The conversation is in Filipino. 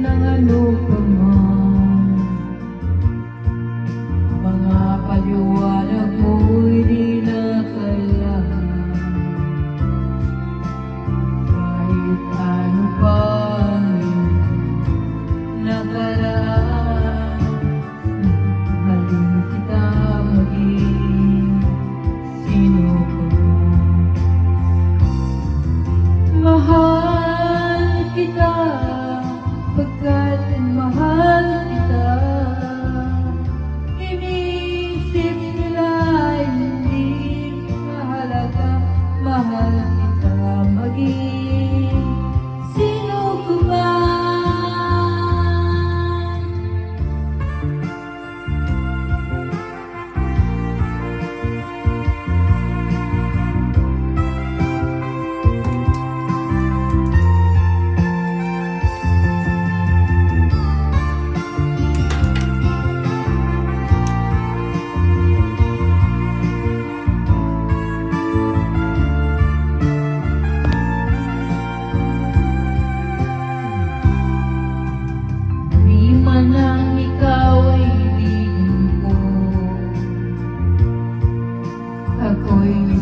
ng ano pa man. Mga paliwanag mo'y di na kailangan. Kahit ano pa ang iyong nakaraan, mahalin kita maging sino ka man. Mahal kita pagkat mahal kita. Iniisip nila hindi mahalaga, mahal kita maging sino ka man. Di man lang ikaw ay ibigin ko, ako'y